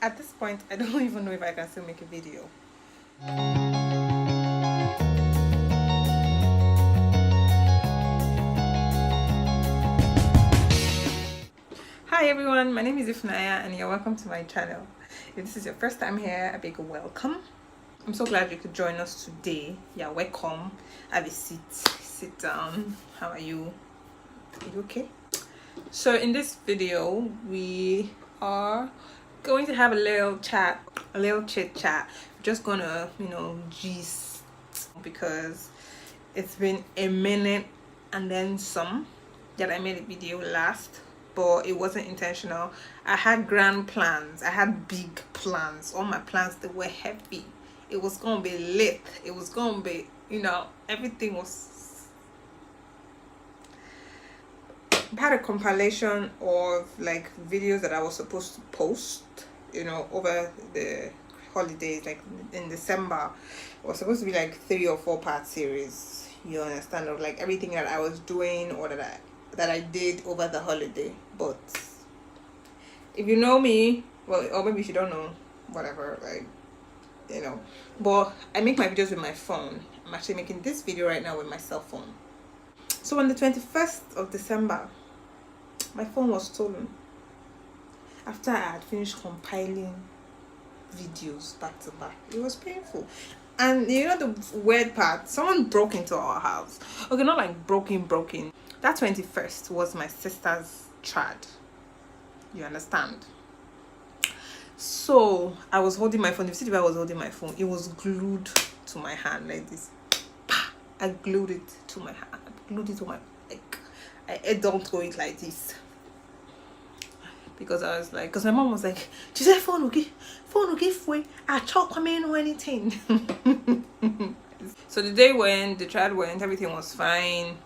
At this point, I don't even know if I can still make a video. Hi everyone, my name is Ifunanya and you're welcome to my channel. If this is your first time here, a big welcome. I'm so glad you could join us today. Yeah, welcome. Have a seat. Sit down. How are you? Are you okay? So in this video, we are going to have a little chat, a little chit chat. We're just gonna, gist, because it's been a minute and then some that I made a video last, but it wasn't intentional. I had grand plans. I had big plans. All my plans, they were heavy. It was gonna be lit. It was gonna be, everything was. I had a compilation of like videos that I was supposed to post, over the holidays, like in December. It was supposed to be like 3 or 4 part series, you understand, of like everything that I was doing or that I did over the holiday. But if you know me, well, or maybe if you don't know, whatever, like, but I make my videos with my phone. I'm actually making this video right now with my cell phone. So on the 21st of December, my phone was stolen after I had finished compiling videos back to back. It was painful. And the weird part, someone broke into our house. Okay, not like broken. That 21st was my sister's child. You understand? So I was holding my phone. If you see the way I was holding my phone, it was glued to my hand like this. I glued it to my hand. I glued it to my, like, I don't go it like this. Because I was like, because my mom was like, she said phone will give way. I talk come in or anything. So the day went, the child went, everything was fine.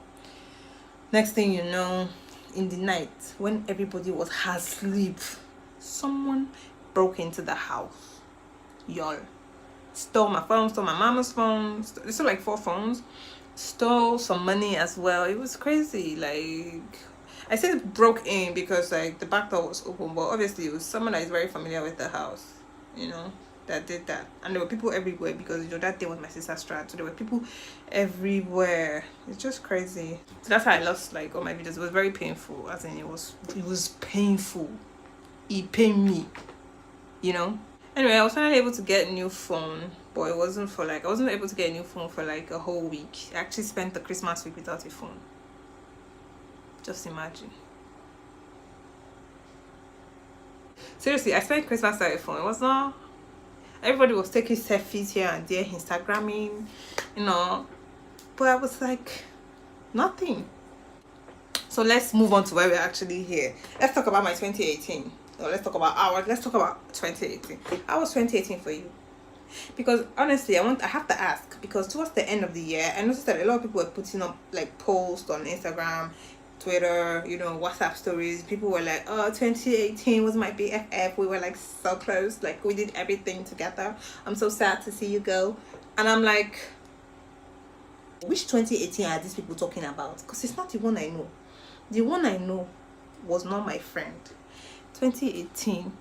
Next thing you know, in the night when everybody was asleep, someone broke into the house. Y'all, stole my phone, stole my mama's phone, stole like 4 phones, stole some money as well. It was crazy. Like, I said broke in because like the back door was open, but obviously it was someone that is very familiar with the house, that did that. And there were people everywhere because that day was my sister's strat, so there were people everywhere. It's just crazy. So that's how I lost like all my videos. It was very painful, as in it was painful. It pained me, Anyway, I was finally able to get a new phone, but it wasn't for like, I wasn't able to get a new phone for like a whole week. I actually spent the Christmas week without a phone. Just imagine. Seriously, I spent Christmas without a phone. It was not. Everybody was taking selfies here and there, Instagramming, But I was like, nothing. So let's move on to where we're actually here. Let's talk about my 2018. No, let's talk about 2018. How was 2018 for you? Because honestly, I have to ask, because towards the end of the year, I noticed that a lot of people were putting up like posts on Instagram, Twitter, WhatsApp stories. People were like, oh, 2018 was my BFF. We were like so close. Like we did everything together. I'm so sad to see you go. And I'm like, which 2018 are these people talking about? Because it's not the one I know. The one I know was not my friend. 2018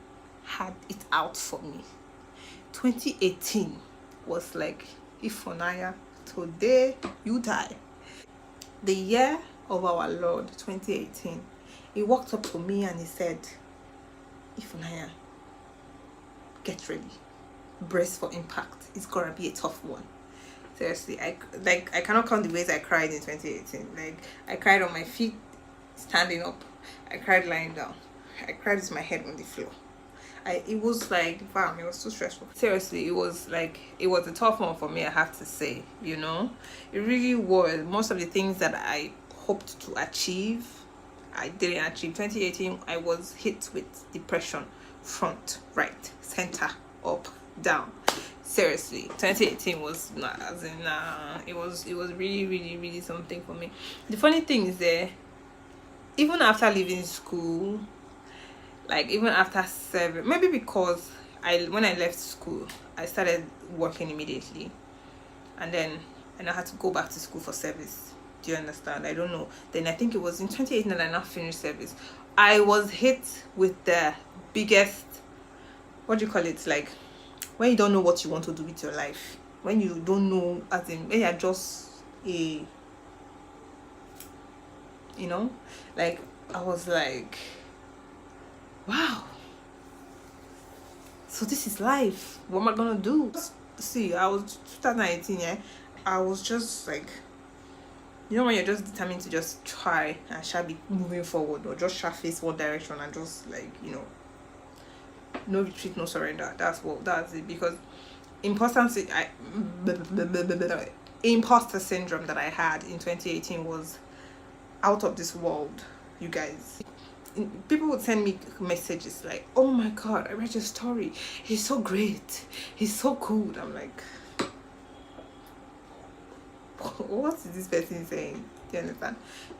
had it out for me. 2018 was like, Ifunanya, today you die. The year of our Lord 2018, he walked up to me and he said, Ifunanya, get ready, brace for impact. It's gonna be a tough one. Seriously, I cannot count the ways I cried in 2018. Like, I cried on my feet standing up, I cried lying down, I cried with my head on the floor. It was like, bam, it was so stressful. Seriously, it was a tough one for me, I have to say. It really was. Most of the things that I hoped to achieve, I didn't achieve. 2018, I was hit with depression, front, right, center, up, down. Seriously, 2018 was not, as in, it was really, really, really something for me. The funny thing is that even after leaving school, like even after 7, maybe because when I left school, I started working immediately, and then I now had to go back to school for service. Do you understand? I don't know. Then I think it was in 2018 that I now finished service. I was hit with the biggest what do you call it, like when you don't know what you want to do with your life, when you don't know, as in when you're just a, you know, like I was like, wow, so this is life, what am I gonna do? See, I was 2018, yeah, I was just like, you know, when you're just determined to just try and shall be moving forward, or just shall face one direction and just like, you know, no retreat, no surrender. That's it. Because imposter syndrome that I had in 2018 was out of this world, you guys. People would send me messages like, oh my god, I read your story, he's so great, he's so cool. I'm like, what is this person saying? Do you understand?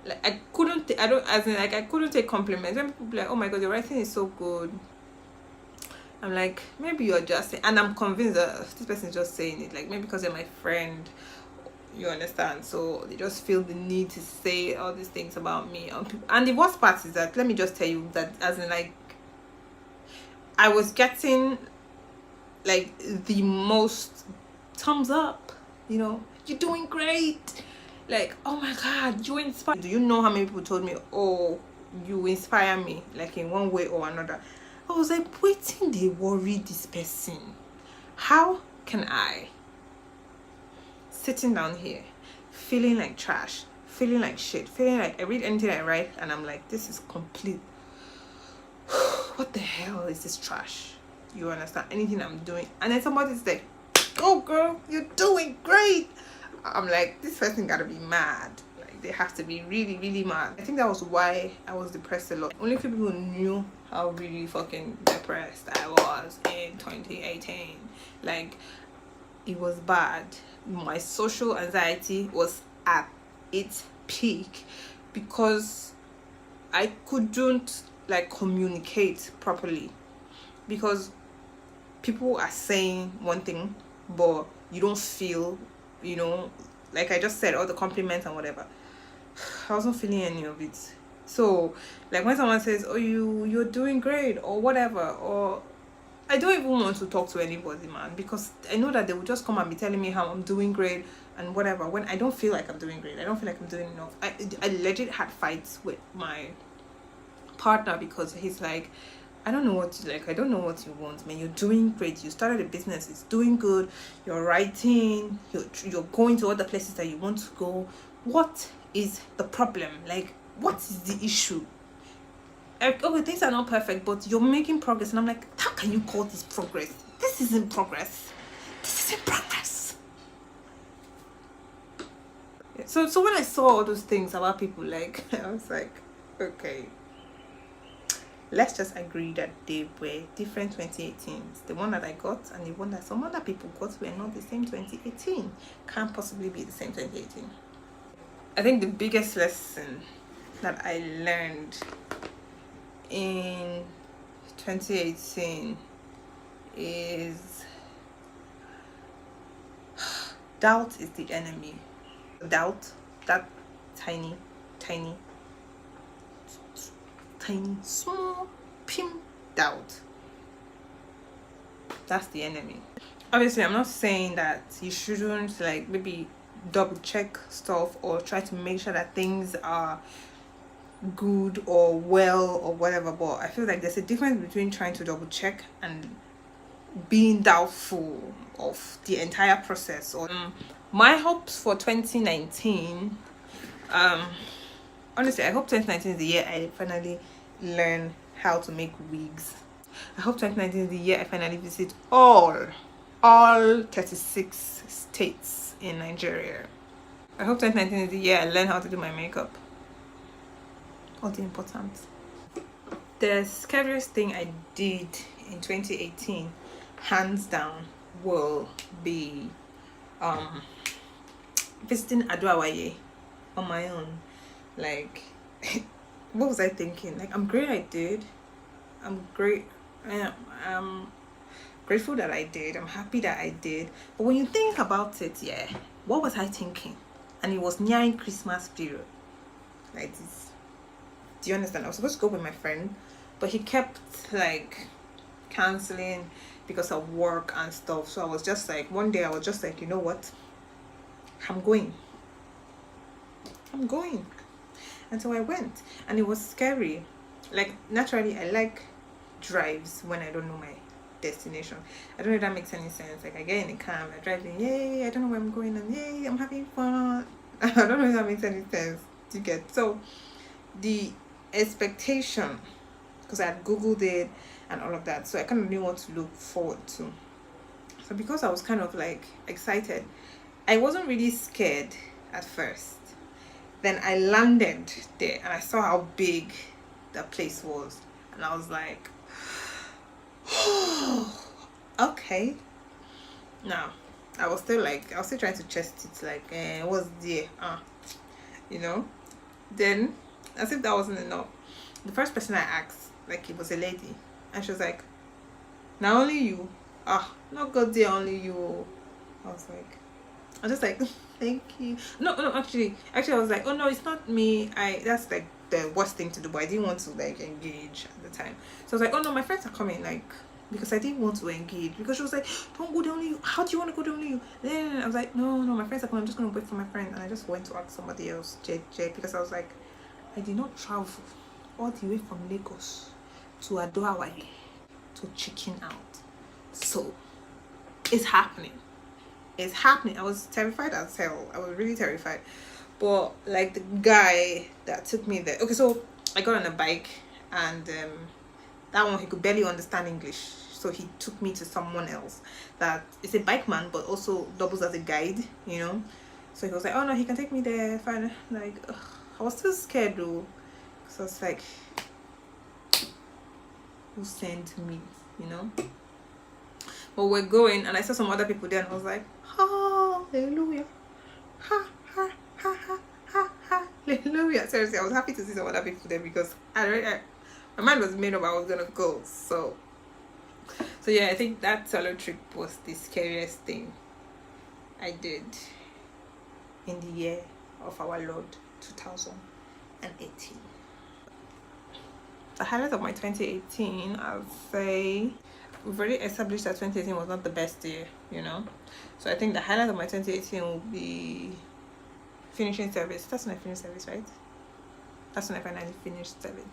Like I couldn't I don't, as in like I couldn't take compliments. When people be like, oh my god, your writing is so good, I'm like, maybe you're just saying, and I'm convinced that this person is just saying it, like maybe because they're my friend, you understand, so they just feel the need to say all these things about me. And the worst part is that, let me just tell you that, as in like, I was getting like the most thumbs up, you know, you're doing great, like, oh my god, you inspire. Do you know how many people told me, oh, you inspire me, like in one way or another? I was like, waiting, they worry this person. How can I, sitting down here feeling like trash, feeling like shit, feeling like I read anything I write and I'm like, this is complete, what the hell is this trash? You understand? Anything I'm doing, and then somebody's like, oh girl, you're doing great. I'm like, this person gotta be mad. Like they have to be really, really mad. I think that was why I was depressed a lot. Only few people knew how really fucking depressed I was in 2018. Like, it was bad. My social anxiety was at its peak because I couldn't like communicate properly, because people are saying one thing but you don't feel, you know, like I just said, all the compliments and whatever, I wasn't feeling any of it. So like when someone says, oh, you're doing great or whatever, or I don't even want to talk to anybody, man, because I know that they will just come and be telling me how I'm doing great and whatever, when I don't feel like I'm doing great. I don't feel like I'm doing enough. I legit had fights with my partner because he's like, I don't know what you like, I don't know what you want, man. You're doing great, you started a business, it's doing good, you're writing, you're going to other places that you want to go. What is the problem? Like, what is the issue? Like, okay, things are not perfect, but you're making progress. And I'm like, how can you call this progress? This isn't progress. This isn't progress. Yeah. So when I saw all those things about people, like, I was like, okay, let's just agree that they were different 2018s. The one that I got and the one that some other people got were not the same 2018. Can't possibly be the same 2018. I think the biggest lesson that I learned in 2018 is doubt is the enemy. Doubt, that tiny small pim doubt, that's the enemy. Obviously I'm not saying that you shouldn't like maybe double check stuff or try to make sure that things are good or well or whatever, but I feel like there's a difference between trying to double check and being doubtful of the entire process. Or my hopes for 2019, honestly, I hope 2019 is the year I finally learn how to make wigs. I hope 2019 is the year I finally visit all 36 states in Nigeria. I hope 2019 is the year I learn how to do my makeup. All the important. The scariest thing I did in 2018, hands down, will be visiting Ado-Awaye on my own. Like, what was I thinking? Like, I'm great I did. I'm great. I'm grateful that I did. I'm happy that I did. But when you think about it, yeah, what was I thinking? And it was nearing Christmas period. Like this. Do you understand? I was supposed to go with my friend, but he kept like canceling because of work and stuff. So I was just like, one day I was just like, you know what, I'm going. And so I went, and it was scary. Like, naturally I like drives when I don't know my destination. I don't know if that makes any sense. Like, I get in the car, I drive in, yay, I don't know where I'm going, and yay, I'm having fun. I don't know if that makes any sense to get. So the expectation, because I had googled it and all of that, so I kind of knew what to look forward to. So because I was kind of like excited, I wasn't really scared at first. Then I landed there and I saw how big the place was, and I was like, okay. Now I was still trying to chest it, like, what's there, you know. Then, as if that wasn't enough, the first person I asked, like, it was a lady, and she was like, "Now only you, not God there, only you." I was just like, thank you. No, actually I was like, oh no, it's not me. That's like the worst thing to do, but I didn't want to like engage at the time. So I was like, oh no, my friends are coming, like, because I didn't want to engage, because she was like, don't go there, only you. How do you want to go there, only you? Then I was like, no, my friends are coming, I'm just gonna wait for my friend. And I just went to ask somebody else, JJ, because I was like, I did not travel all the way from Lagos to Adoawale to chicken out. So it's happening. I was terrified as hell. I was really terrified. But like, the guy that took me there, okay, so I got on a bike, and that one, he could barely understand English, so he took me to someone else that is a bike man but also doubles as a guide, you know. So he was like, oh no, he can take me there, fine. Like, I was still scared though, because I was like, who sent me, you know. But we're going, and I saw some other people there, and I was like, hallelujah, ha ha ha ha ha ha, hallelujah. Seriously, I was happy to see some other people there, because my mind was made up I was gonna go. So yeah, I think that solo trip was the scariest thing I did in the year of our Lord 2018. The highlight of my 2018, I'll say, we've already established that 2018 was not the best year, you know. So I think the highlight of my 2018 will be finishing service. That's when I finished service, right? That's when I finally finished service,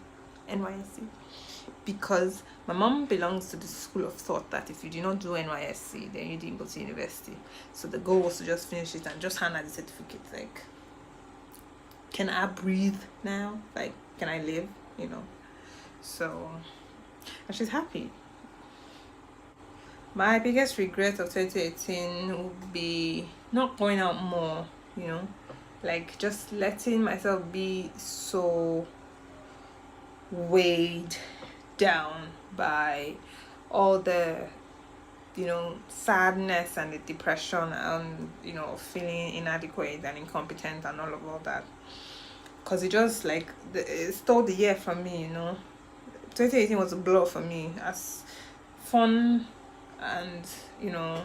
NYSC. Because my mom belongs to the school of thought that if you do not do NYSC, then you didn't go to university. So the goal was to just finish it and just hand her the certificate. Like, can I breathe now? Like, can I live? You know. So, and she's happy. My biggest regret of 2018 would be not going out more, you know, like just letting myself be so weighed down by all the, you know, sadness and the depression and, you know, feeling inadequate and incompetent and all that. Because it just like, it stole the year from me, you know. 2018 was a blow for me, as fun and, you know,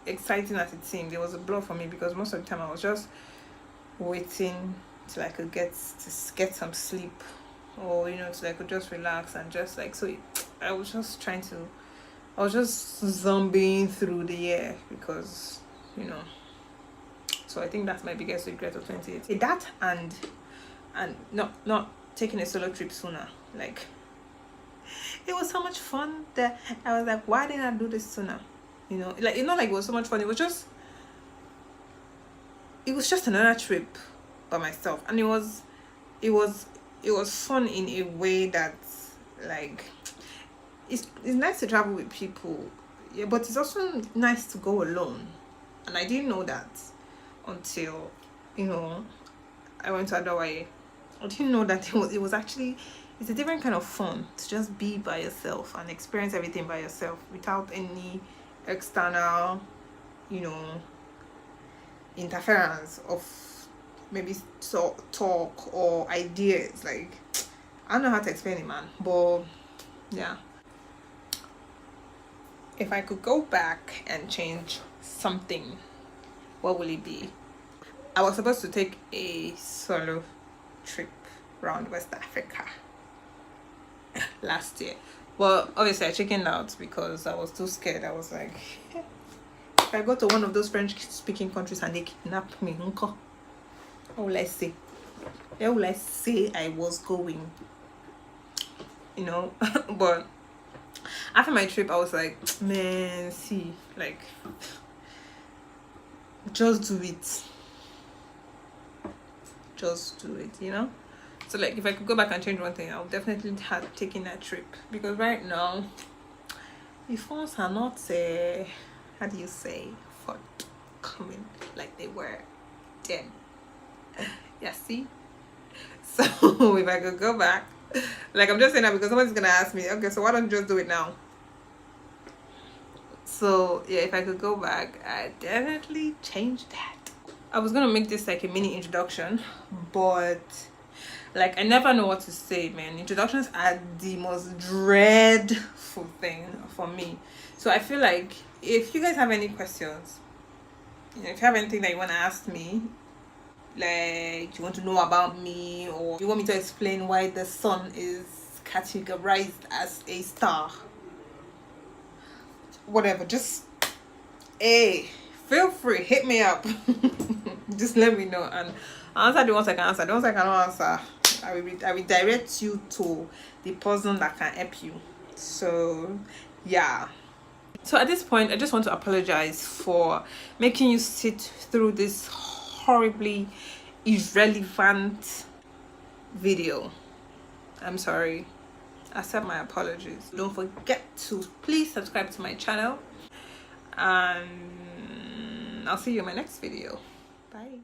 exciting as it seemed. It was a blow for me, because most of the time I was just waiting till I could get some sleep, or, you know, till I could just relax and just like, so I was just zombieing through the year, because, you know. So I think that's my biggest regret of 2018. That and not taking a solo trip sooner. Like, it was so much fun that I was like, why didn't I do this sooner? You know, like, it's not like it was so much fun. It was just another trip by myself, and it was fun in a way that, like, it's nice to travel with people, yeah, but it's also nice to go alone. And I didn't know that until, you know, I went to Adoawale. I didn't know that it was actually, it's a different kind of fun to just be by yourself and experience everything by yourself without any external, you know, interference of maybe talk or ideas. Like, I don't know how to explain it, man, but yeah. If I could go back and change something, what will it be? I was supposed to take a solo trip around West Africa. last year. Well, obviously I chickened out because I was too scared. I was like, if I go to one of those French speaking countries and they kidnap me, what will I say? Where will I say I was going? You know. But after my trip I was like, man, see, like, just do it. Just do it, you know. So like, if I could go back and change one thing, I would definitely have taken that trip, because right now the phones are not how do you say, forthcoming like they were then. Yeah, see. So if I could go back, like, I'm just saying that because somebody's gonna ask me, okay, so why don't you just do it now? So yeah, if I could go back, I definitely change that. I was gonna make this like a mini introduction, but like, I never know what to say, man. Introductions are the most dreadful thing for me. So I feel like if you guys have any questions, you know, if you have anything that you want to ask me, like you want to know about me, or you want me to explain why the sun is categorized as a star, whatever, just feel free, hit me up. Just let me know, and I'll answer the ones I can answer. The ones I cannot answer, I will direct you to the person that can help you. So yeah. So at this point, I just want to apologize for making you sit through this horribly irrelevant video. I'm sorry. Accept my apologies. Don't forget to please subscribe to my channel, and I'll see you in my next video. Bye.